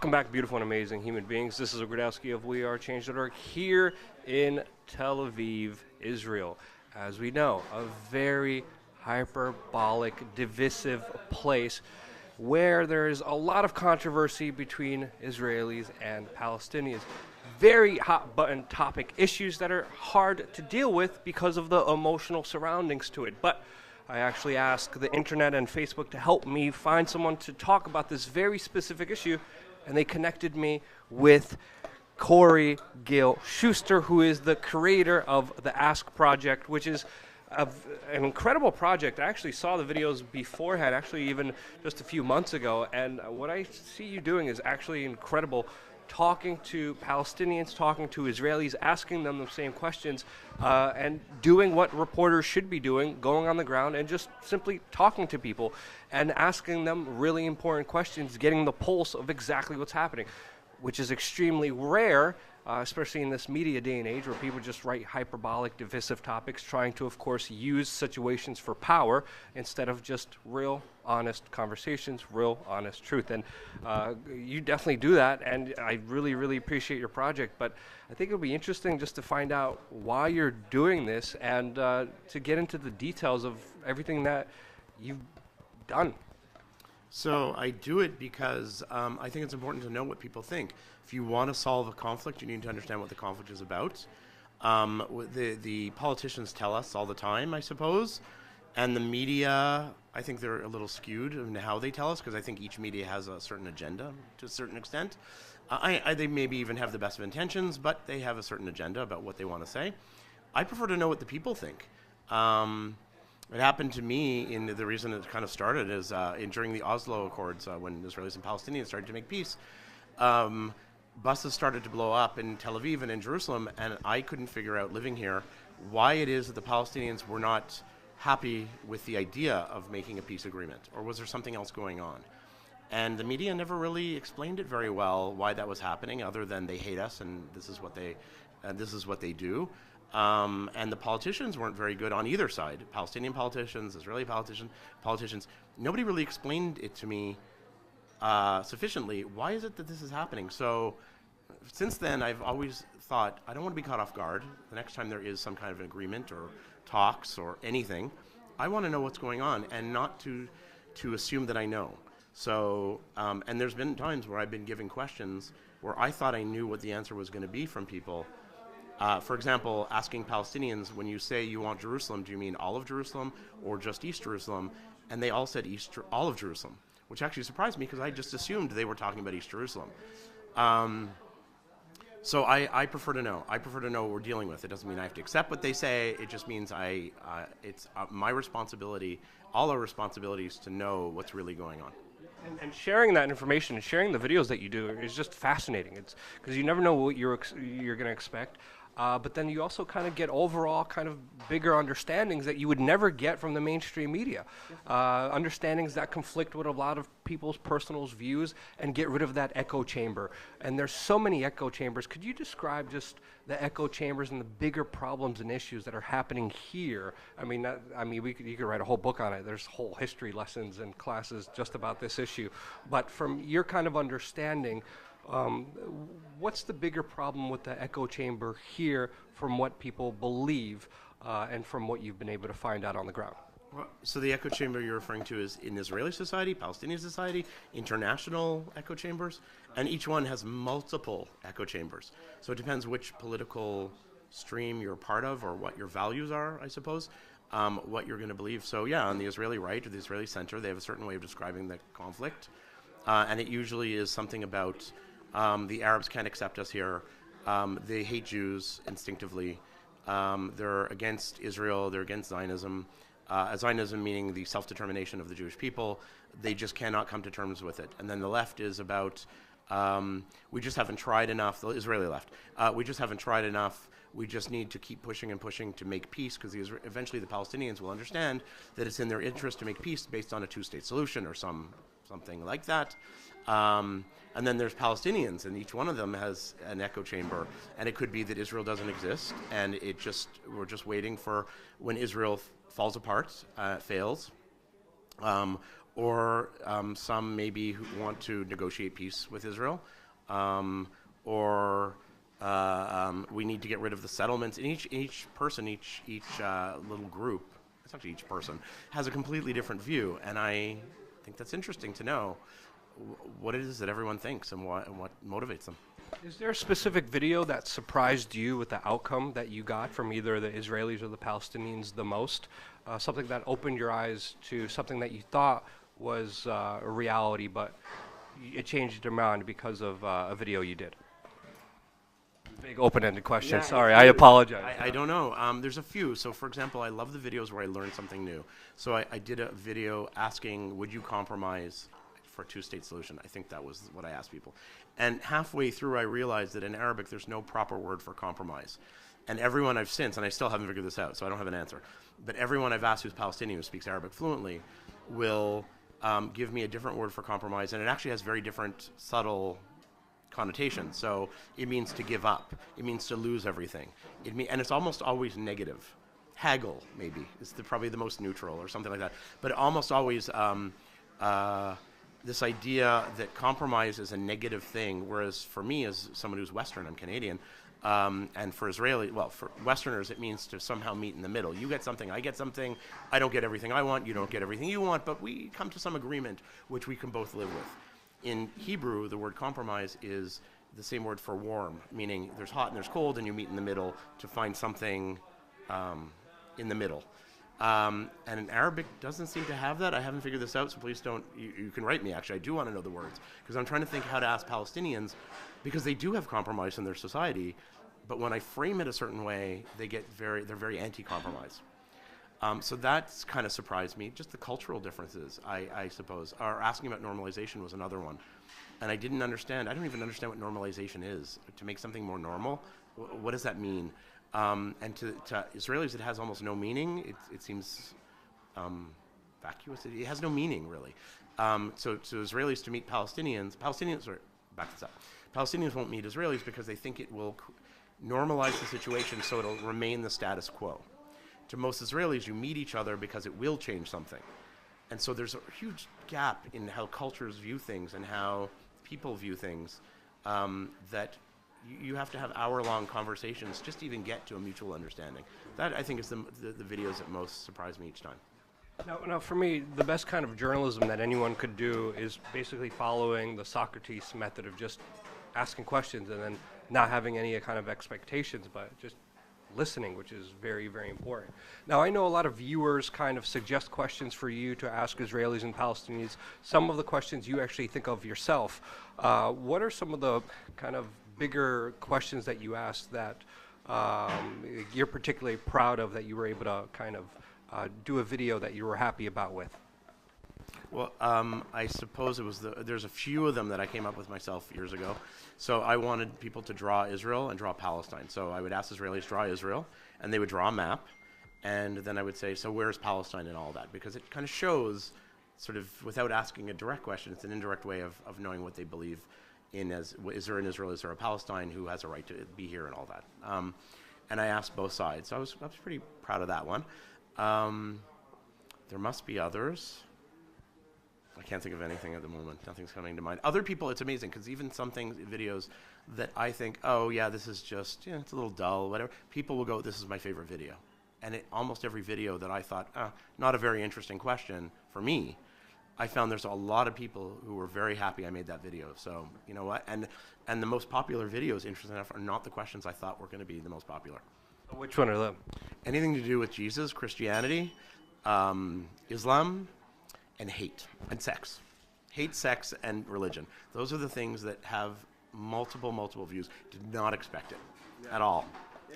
Welcome back, beautiful and amazing human beings. This is Ogrodowski of WeAreChange.org here in Tel Aviv, Israel. As we know, a very hyperbolic, divisive place where there is a lot of controversy between Israelis and Palestinians. Very hot-button topic, issues that are hard to deal with because of the emotional surroundings to it. But I actually asked the internet and Facebook to help me find someone to talk about this very specific issue, and they connected me with Corey Gil-Shuster, who is the creator of the Ask Project, which is an incredible project. I actually saw the videos beforehand, actually even just a few months ago, and what I see you doing is actually incredible. Talking to Palestinians, talking to Israelis, asking them the same questions, and doing what reporters should be doing, going on the ground and just simply talking to people and asking them really important questions, getting the pulse of exactly what's happening, which is extremely rare, especially in this media day and age where people just write hyperbolic, divisive topics, trying to, of course, use situations for power instead of just real, honest conversations, real, honest truth. And you definitely do that, and I really, really appreciate your project. But I think it'll be interesting just to find out why you're doing this and to get into the details of everything that you've done. So I do it because I think it's important to know what people think. If you want to solve a conflict, you need to understand what the conflict is about. The politicians tell us all the time, I suppose, and the media, I think they're a little skewed in how they tell us, because I think each media has a certain agenda to a certain extent. They maybe even have the best of intentions, but they have a certain agenda about what they want to say. I prefer to know what the people think. It happened to me, the reason it kind of started is during the Oslo Accords, when Israelis and Palestinians started to make peace, buses started to blow up in Tel Aviv and in Jerusalem, and I couldn't figure out, living here, why it is that the Palestinians were not happy with the idea of making a peace agreement, or was there something else going on? And the media never really explained it very well, why that was happening, other than they hate us and this is what they do. And the politicians weren't very good on either side. Palestinian politicians, Israeli politicians. Nobody really explained it to me sufficiently. Why is it that this is happening? So since then, I've always thought, I don't want to be caught off guard. The next time there is some kind of an agreement or talks or anything, I want to know what's going on and not to assume that I know. So, and there's been times where I've been given questions where I thought I knew what the answer was going to be from people. For example, asking Palestinians, when you say you want Jerusalem, do you mean all of Jerusalem or just East Jerusalem? And they all said all of Jerusalem, which actually surprised me because I just assumed they were talking about East Jerusalem. So I prefer to know. I prefer to know what we're dealing with. It doesn't mean I have to accept what they say. It just means it's my responsibility, all our responsibilities, to know what's really going on. And sharing that information and sharing the videos that you do is just fascinating. It's because you never know what you're going to expect. But then you also kind of get overall kind of bigger understandings that you would never get from the mainstream media. Understandings that conflict with a lot of people's personal views and get rid of that echo chamber. And there's so many echo chambers. Could you describe just the echo chambers and the bigger problems and issues that are happening here? You could write a whole book on it. There's whole history lessons and classes just about this issue. But from your kind of understanding, what's the bigger problem with the echo chamber here from what people believe and from what you've been able to find out on the ground? Well, so the echo chamber you're referring to is in Israeli society, Palestinian society, international echo chambers, and each one has multiple echo chambers. So it depends which political stream you're part of or what your values are, I suppose, what you're going to believe. So yeah, on the Israeli right or the Israeli center, they have a certain way of describing the conflict, and it usually is something about the Arabs can't accept us here. They hate Jews instinctively. They're against Israel. They're against Zionism. Zionism meaning the self-determination of the Jewish people. They just cannot come to terms with it. And then the left is about, we just haven't tried enough. The Israeli left. We just haven't tried enough. We just need to keep pushing and pushing to make peace, because eventually the Palestinians will understand that it's in their interest to make peace based on a two-state solution or something like that. And then there's Palestinians, and each one of them has an echo chamber. And it could be that Israel doesn't exist, and we're just waiting for when Israel falls apart, fails, or some maybe who want to negotiate peace with Israel, or we need to get rid of the settlements. And each person, each little group, it's actually each person, has a completely different view. And I think that's interesting to know what it is that everyone thinks and what motivates them. Is there a specific video that surprised you with the outcome that you got from either the Israelis or the Palestinians the most? Something that opened your eyes to something that you thought was a reality, but it changed your mind because of a video you did? Big open-ended question. Yeah, Sorry, I apologize. I don't know. There's a few. So, for example, I love the videos where I learn something new. So I did a video asking, would you compromise for a two-state solution? I think that was what I asked people. And halfway through, I realized that in Arabic, there's no proper word for compromise. And everyone I've since, and I still haven't figured this out, so I don't have an answer, but everyone I've asked who's Palestinian, who speaks Arabic fluently, will give me a different word for compromise, and it actually has very different subtle connotations. So it means to give up. It means to lose everything. And it's almost always negative. Haggle, maybe, is probably the most neutral or something like that. But almost always this idea that compromise is a negative thing, whereas for me, as someone who's Western, I'm Canadian, and for for Westerners, it means to somehow meet in the middle. You get something, I get something, I don't get everything I want, you don't get everything you want, but we come to some agreement which we can both live with. In Hebrew, the word compromise is the same word for warm, meaning there's hot and there's cold, and you meet in the middle to find something in the middle. And in Arabic doesn't seem to have that. I haven't figured this out, so please don't. You can write me, actually. I do want to know the words, because I'm trying to think how to ask Palestinians, because they do have compromise in their society, but when I frame it a certain way, they're very anti-compromise. So that's kind of surprised me. Just the cultural differences, I suppose. Or asking about normalization was another one. And I didn't understand. I don't even understand what normalization is. To make something more normal, what does that mean? And to Israelis, it has almost no meaning. It seems vacuous. It has no meaning, really. So Israelis to meet Palestinians, back this up. Palestinians won't meet Israelis because they think it will normalize the situation so it'll remain the status quo. To most Israelis, you meet each other because it will change something. And so there's a huge gap in how cultures view things and how people view things that you have to have hour-long conversations just to even get to a mutual understanding. That, I think, is the videos that most surprise me each time. Now, for me, the best kind of journalism that anyone could do is basically following the Socrates method of just asking questions and then not having any kind of expectations, but just listening, which is very, very important. Now, I know a lot of viewers kind of suggest questions for you to ask Israelis and Palestinians. Some of the questions you actually think of yourself. What are some of the kind of bigger questions that you ask that you're particularly proud of, that you were able to kind of do a video that you were happy about with? Well, I suppose it was there's a few of them that I came up with myself years ago. So I wanted people to draw Israel and draw Palestine. So I would ask Israelis draw Israel, and they would draw a map, and then I would say, so where's Palestine and all that? Because it kind of shows, sort of, without asking a direct question, it's an indirect way of knowing what they believe in as, is there an Israel, is there a Palestine, who has a right to be here and all that. And I asked both sides. So I was pretty proud of that one. There must be others. I can't think of anything at the moment. Nothing's coming to mind. Other people, it's amazing, because even some things, videos that I think, oh, yeah, this is just, it's a little dull, whatever, people will go, this is my favorite video. And almost every video that I thought, not a very interesting question for me, I found there's a lot of people who were very happy I made that video. So, you know what? And the most popular videos, interesting enough, are not the questions I thought were going to be the most popular. Which one are them? Anything to do with Jesus, Christianity, Islam, and hate and sex. Hate, sex, and religion. Those are the things that have multiple views. Did not expect it at all.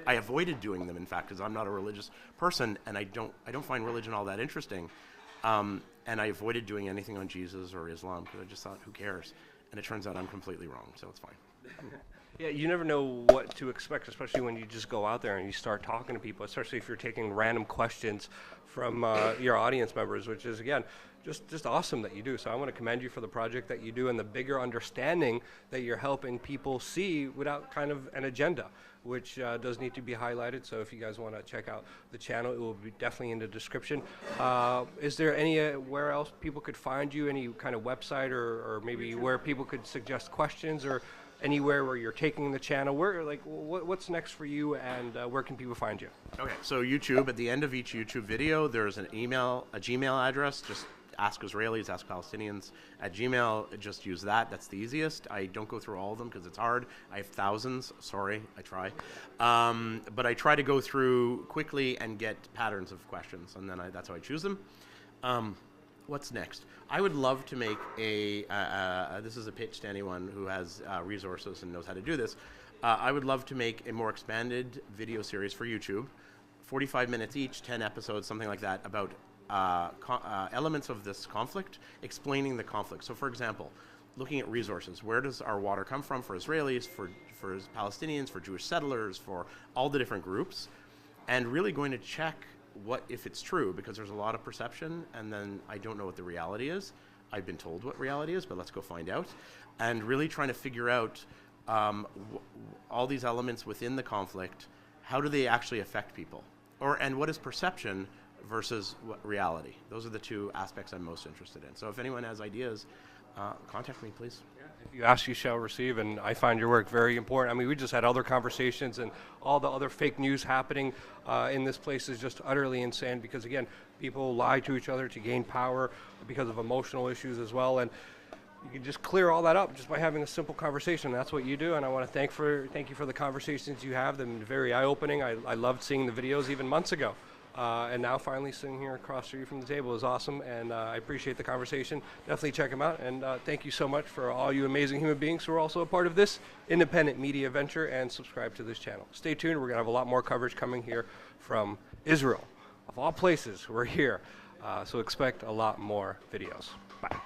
I avoided doing them, in fact, because I'm not a religious person, and I don't find religion all that interesting. And I avoided doing anything on Jesus or Islam because I just thought, who cares? And it turns out I'm completely wrong, so it's fine. Yeah, you never know what to expect, especially when you just go out there and you start talking to people, especially if you're taking random questions from your audience members, which is, again, just awesome that you do. So I want to commend you for the project that you do and the bigger understanding that you're helping people see without kind of an agenda, which does need to be highlighted. So if you guys want to check out the channel, it will be definitely in the description. Is there anywhere else people could find you, any kind of website or maybe where people could suggest questions, or anywhere where you're taking the channel? Where, like, what's next for you, and where can people find you? Okay, so YouTube, at the end of each YouTube video, there's a Gmail address. Just ask Israelis, ask Palestinians at Gmail. Just use that. That's the easiest. I don't go through all of them because it's hard. I have thousands. Sorry, I try. But I try to go through quickly and get patterns of questions, and then that's how I choose them. What's next? I would love to make this is a pitch to anyone who has resources and knows how to do this. I would love to make a more expanded video series for YouTube, 45 minutes each, 10 episodes, something like that, about elements of this conflict, explaining the conflict. So, for example, looking at resources. Where does our water come from for Israelis, for Palestinians, for Jewish settlers, for all the different groups, and really going to check if it's true, because there's a lot of perception, and then I don't know what the reality is. I've been told what reality is, but let's go find out. And really trying to figure out all these elements within the conflict, how do they actually affect people? And what is perception versus reality? Those are the two aspects I'm most interested in. So if anyone has ideas, contact me, please. If you ask, you shall receive, and I find your work very important. I mean, we just had other conversations, and all the other fake news happening in this place is just utterly insane, because, again, people lie to each other to gain power because of emotional issues as well, and you can just clear all that up just by having a simple conversation. That's what you do, and I want to thank you for the conversations you have. They've been very eye-opening. I loved seeing the videos even months ago. And now finally sitting here across from you from the table is awesome, and I appreciate the conversation. Definitely check them out, and thank you so much for all you amazing human beings who are also a part of this independent media venture, and subscribe to this channel. Stay tuned. We're going to have a lot more coverage coming here from Israel. Of all places, we're here, so expect a lot more videos. Bye.